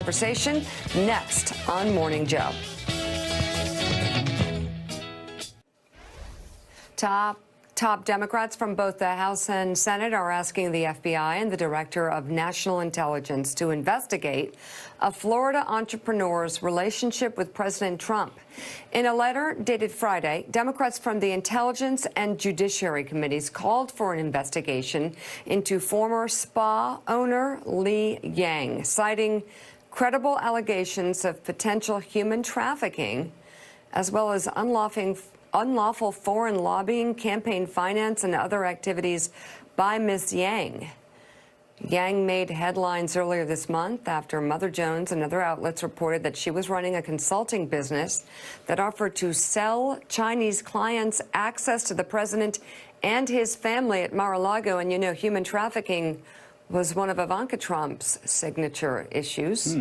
conversation next on Morning Joe. Top Democrats from both the House and Senate are asking the FBI and the Director of National Intelligence to investigate a Florida entrepreneur's relationship with President Trump. In a letter dated Friday, Democrats from the Intelligence and Judiciary Committees called for an investigation into former spa owner Li Yang, citing credible allegations of potential human trafficking, as well as unlawful foreign lobbying, campaign finance, and other activities by Ms. Yang. Yang made headlines earlier this month after Mother Jones and other outlets reported that she was running a consulting business that offered to sell Chinese clients access to the president and his family at Mar-a-Lago. And you know, human trafficking was one of Ivanka Trump's signature issues.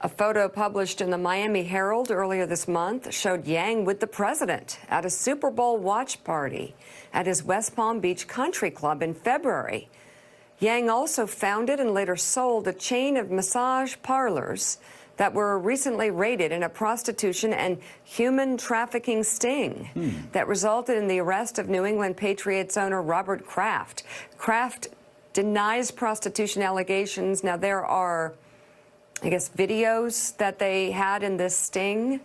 A photo published in the Miami Herald earlier this month showed Yang with the president at a Super Bowl watch party at his West Palm Beach country club in February. Yang also founded and later sold a chain of massage parlors that were recently raided in a prostitution and human trafficking sting that resulted in the arrest of New England Patriots owner Robert Kraft. Kraft denies prostitution allegations. Now, there are, I guess, videos that they had in this sting.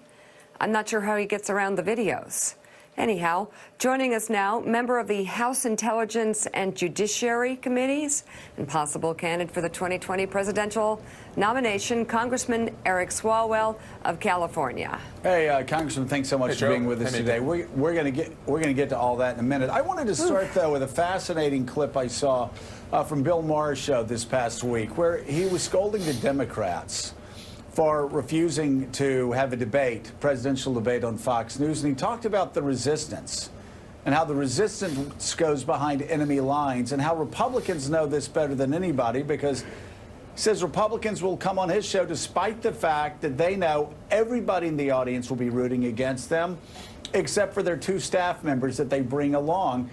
I'm not sure how he gets around the videos. Anyhow, joining us now, member of the House Intelligence and Judiciary Committees and possible candidate for the 2020 presidential nomination, Congressman Eric Swalwell of California. Hey, Congressman, thanks so much for being with us today. We're going to get to all that in a minute. I wanted to start though with a fascinating clip I saw from Bill Maher's show this past week, where he was scolding the Democrats for refusing to have a presidential debate on Fox News. And he talked about the resistance and how the resistance goes behind enemy lines and how Republicans know this better than anybody, because he says Republicans will come on his show despite the fact that they know everybody in the audience will be rooting against them, except for their 2 staff members that they bring along.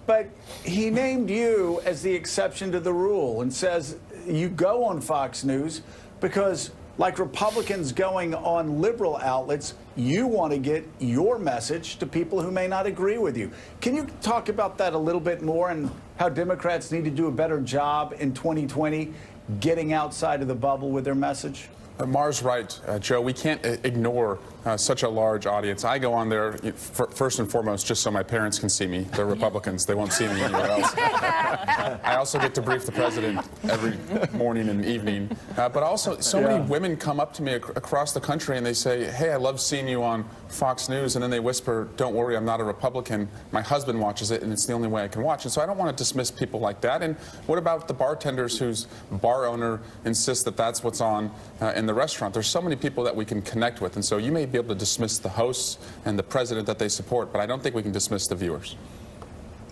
But he named you as the exception to the rule and says you go on Fox News because, like Republicans going on liberal outlets, you want to get your message to people who may not agree with you. Can you talk about that a little bit more and how Democrats need to do a better job in 2020 getting outside of the bubble with their message? Maher's right, Joe. We can't ignore such a large audience. I go on there first and foremost just so my parents can see me. They're Republicans. They won't see me anywhere else. I also get to brief the president every morning and evening. But also, so many women come up to me across the country and they say, hey, I love seeing you on Fox News. And then they whisper, don't worry, I'm not a Republican. My husband watches it, and it's the only way I can watch. And so I don't want to dismiss people like that. And what about the bartenders whose bar owner insists that that's what's on in the restaurant? There's so many people that we can connect with. And so you may be able to dismiss the hosts and the president that they support, but I don't think we can dismiss the viewers.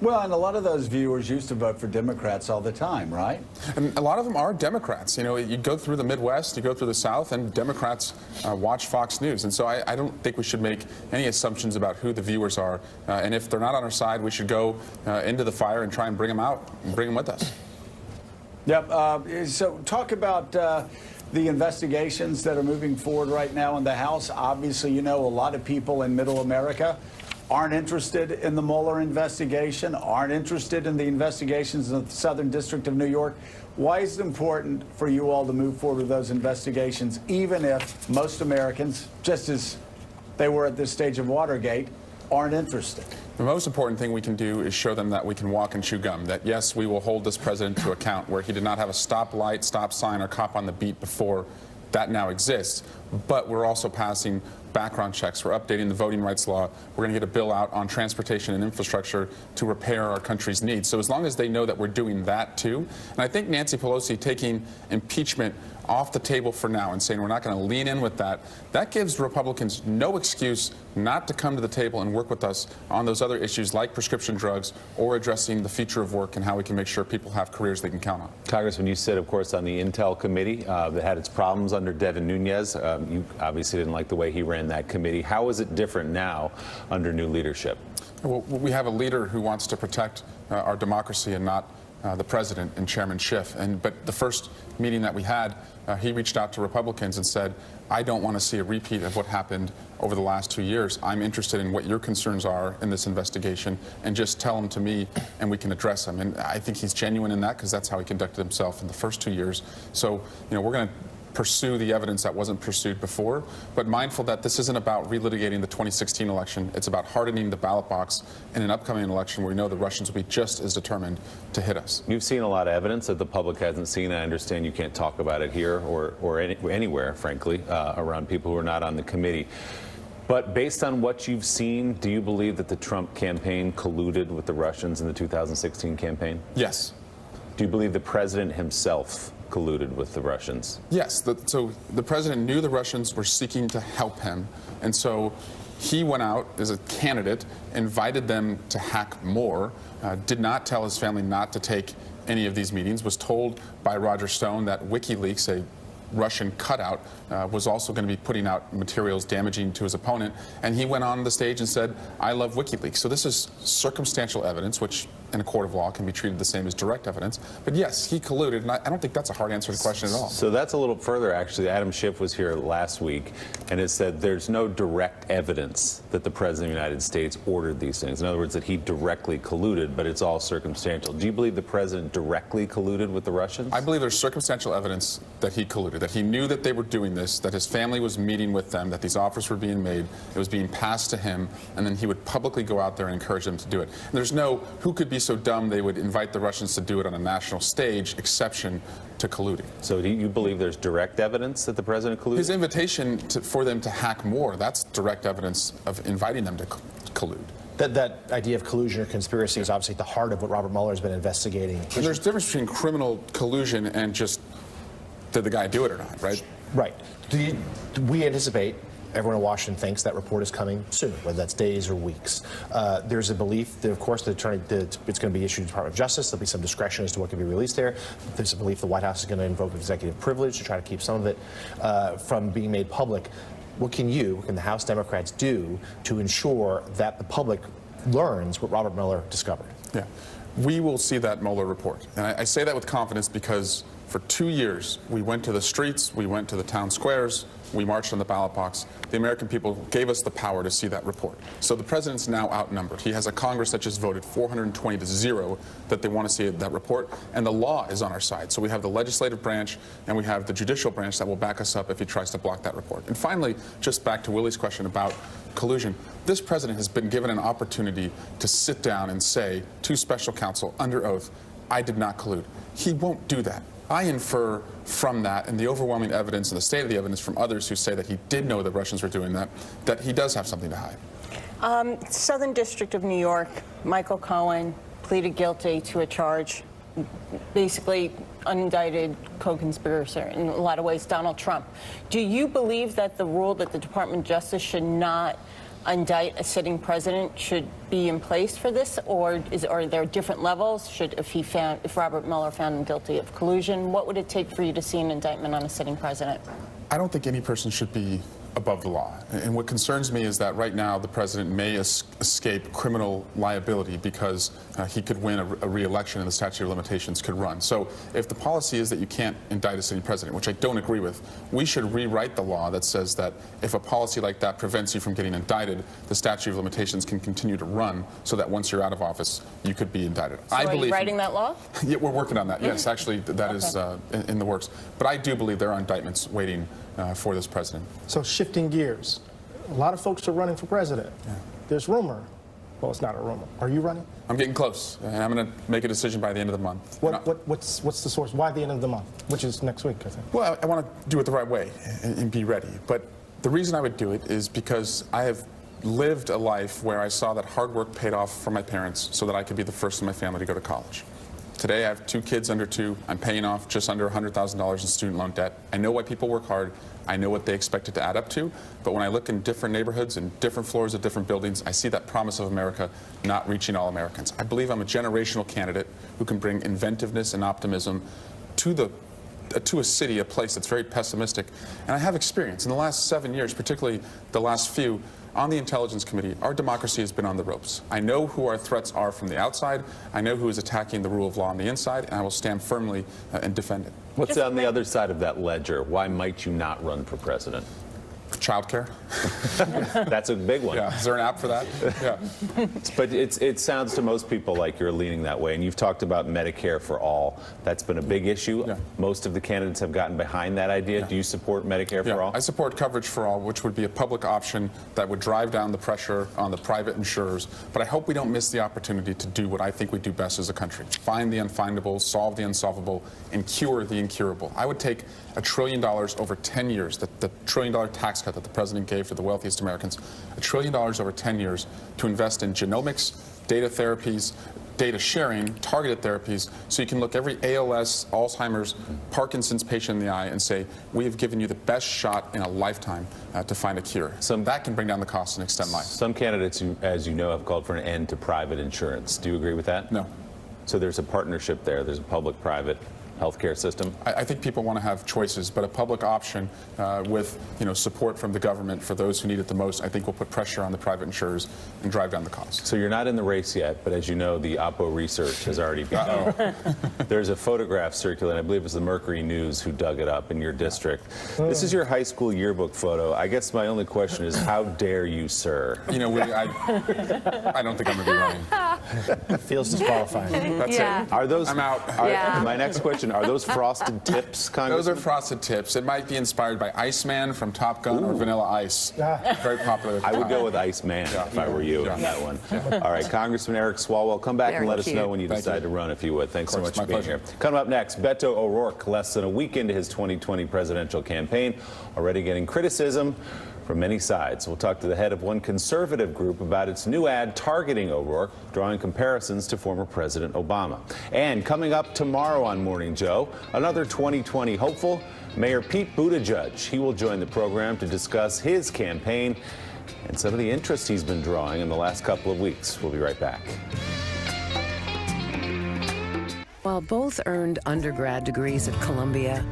Well, and a lot of those viewers used to vote for Democrats all the time, right? And a lot of them are Democrats. You know, you go through the Midwest, you go through the South, and Democrats watch Fox News. And so I don't think we should make any assumptions about who the viewers are. And if they're not on our side, we should go into the fire and try and bring them out and bring them with us. Yep. So talk about the investigations that are moving forward right now in the House. Obviously, you know, a lot of people in Middle America aren't interested in the Mueller investigation, aren't interested in the investigations in the Southern District of New York. Why is it important for you all to move forward with those investigations, even if most Americans, just as they were at this stage of Watergate, aren't interested? The most important thing we can do is show them that we can walk and chew gum, that yes, we will hold this president to account where he did not have a stop light, stop sign, or cop on the beat before. That now exists, but we're also passing background checks. We're updating the voting rights law. We're going to get a bill out on transportation and infrastructure to repair our country's needs. So as long as they know that we're doing that too, and I think Nancy Pelosi taking impeachment off the table for now and saying we're not going to lean in with that, that gives Republicans no excuse not to come to the table and work with us on those other issues like prescription drugs or addressing the future of work and how we can make sure people have careers they can count on. Congressman, you sit, of course, on the Intel Committee that had its problems under Devin Nunes. You obviously didn't like the way he ran that committee. How is it different now under new leadership? Well, we have a leader who wants to protect our democracy and not the president and Chairman Schiff. But the first meeting that we had, he reached out to Republicans and said, I don't want to see a repeat of what happened over the last 2 years. I'm interested in what your concerns are in this investigation, and just tell them to me and we can address them. And I think he's genuine in that, because that's how he conducted himself in the first 2 years. So, we're going to pursue the evidence that wasn't pursued before, but mindful that this isn't about relitigating the 2016 election. It's about hardening the ballot box in an upcoming election where we know the Russians will be just as determined to hit us. You've seen a lot of evidence that the public hasn't seen. I understand you can't talk about it here or anywhere, frankly, around people who are not on the committee. But based on what you've seen, do you believe that the Trump campaign colluded with the Russians in the 2016 campaign? Yes. Do you believe the president himself colluded with the Russians? Yes. So the president knew the Russians were seeking to help him, and so he went out as a candidate, invited them to hack more, did not tell his family not to take any of these meetings, was told by Roger Stone that WikiLeaks, a Russian cutout, was also going to be putting out materials damaging to his opponent, and he went on the stage and said, I love WikiLeaks. So this is circumstantial evidence, which in a court of law can be treated the same as direct evidence. But yes, he colluded, and I don't think that's a hard answer to the question at all. So that's a little further, actually. Adam Schiff was here last week and has said there's no direct evidence that the President of the United States ordered these things. In other words, that he directly colluded, but it's all circumstantial. Do you believe the President directly colluded with the Russians? I believe there's circumstantial evidence that he colluded, that he knew that they were doing this, that his family was meeting with them, that these offers were being made, it was being passed to him, and then he would publicly go out there and encourage them to do it. And there's no who could be so dumb they would invite the Russians to do it on a national stage exception to colluding. So do you believe there's direct evidence that the president colluded? His invitation for them to hack more, that's direct evidence of inviting them to collude. That idea of collusion or conspiracy is obviously at the heart of what Robert Mueller has been investigating. And there's a difference between criminal collusion and just did the guy do it or not, right? Right. We anticipate, everyone in Washington thinks that report is coming soon, whether that's days or weeks. There's a belief that, of course, it's going to be issued to the Department of Justice. There'll be some discretion as to what can be released there. There's a belief the White House is going to invoke executive privilege to try to keep some of it from being made public. What can the House Democrats do to ensure that the public learns what Robert Mueller discovered? Yeah. We will see that Mueller report. And I say that with confidence because for 2 years, we went to the streets, we went to the town squares, we marched on the ballot box. The American people gave us the power to see that report. So the president's now outnumbered. He has a Congress that just voted 420-0 that they want to see that report, and the law is on our side. So we have the legislative branch and we have the judicial branch that will back us up if he tries to block that report. And finally, just back to Willie's question about collusion, this president has been given an opportunity to sit down and say to special counsel under oath, I did not collude. He won't do that. I infer from that and the overwhelming evidence and the state of the evidence from others who say that he did know the Russians were doing that, that he does have something to hide. Southern District of New York, Michael Cohen pleaded guilty to a charge, basically unindicted co-conspirator, in a lot of ways, Donald Trump. Do you believe that the rule that the Department of Justice should not indict a sitting president should be in place for this, or are there different levels? If Robert Mueller found him guilty of collusion, what would it take for you to see an indictment on a sitting president? I don't think any person should be above the law. And what concerns me is that right now the president may escape criminal liability because he could win a re-election and the statute of limitations could run. So if the policy is that you can't indict a sitting president, which I don't agree with, we should rewrite the law that says that if a policy like that prevents you from getting indicted, the statute of limitations can continue to run so that once you're out of office, you could be indicted. So are you writing that law? Yeah, we're working on that. Yes, actually, that is in the works. But I do believe there are indictments waiting for this president. So shifting gears, a lot of folks are running for president. Yeah. There's rumor. Well, it's not a rumor. Are you running? I'm getting close, and I'm going to make a decision by the end of the month. What's the source? Why the end of the month? Which is next week, I think. Well, I want to do it the right way and be ready. But the reason I would do it is because I have lived a life where I saw that hard work paid off for my parents so that I could be the first in my family to go to college. Today, I have 2 kids under 2. I'm paying off just under $100,000 in student loan debt. I know why people work hard. I know what they expect it to add up to. But when I look in different neighborhoods and different floors of different buildings, I see that promise of America not reaching all Americans. I believe I'm a generational candidate who can bring inventiveness and optimism to a city, a place that's very pessimistic. And I have experience. In the last 7 years, particularly the last few, on the Intelligence Committee, our democracy has been on the ropes. I know who our threats are from the outside. I know who is attacking the rule of law on the inside, and I will stand firmly and defend it. What's on the other side of that ledger? Why might you not run for president? Childcare. That's a big one. Yeah. Is there an app for that? Yeah. But it sounds to most people like you're leaning that way. And you've talked about Medicare for all. That's been a big issue. Yeah. Most of the candidates have gotten behind that idea. Yeah. Do you support Medicare for all? I support coverage for all, which would be a public option that would drive down the pressure on the private insurers. But I hope we don't miss the opportunity to do what I think we do best as a country. Find the unfindable, solve the unsolvable, and cure the incurable. I would take $1 trillion over 10 years, the $1 trillion tax cut that the president gave to the wealthiest Americans, $1 trillion over 10 years to invest in genomics, data therapies, data sharing, targeted therapies, so you can look every ALS, Alzheimer's, Parkinson's patient in the eye and say, we have given you the best shot in a lifetime to find a cure. So that can bring down the cost and extend life. Some candidates, as you know, have called for an end to private insurance. Do you agree with that? No. So there's a partnership there. There's a public-private healthcare system? I think people want to have choices, but a public option with support from the government for those who need it the most, I think will put pressure on the private insurers and drive down the cost. So you're not in the race yet, but as you know, the Oppo research has already begun. There's a photograph circulating. I believe it was the Mercury News who dug it up in your district. This is your high school yearbook photo. I guess my only question is, how dare you, sir? I don't think I'm going to be running. Feels disqualifying. That's it. Are those? I'm out. My next question. Are those frosted tips, Congressman? Those are frosted tips. It might be inspired by Iceman from Top Gun or Vanilla Ice. Very popular. I would go with Iceman if I were you on that one. All right, Congressman Eric Swalwell, come back and let us know when you decide to run, if you would. Thanks so much for being here. Coming up next, Beto O'Rourke, less than a week into his 2020 presidential campaign, already getting criticism from many sides. We'll talk to the head of one conservative group about its new ad targeting O'Rourke, drawing comparisons to former President Obama. And coming up tomorrow on Morning Joe, another 2020 hopeful, Mayor Pete Buttigieg. He will join the program to discuss his campaign and some of the interest he's been drawing in the last couple of weeks. We'll be right back. While both earned undergrad degrees at Columbia,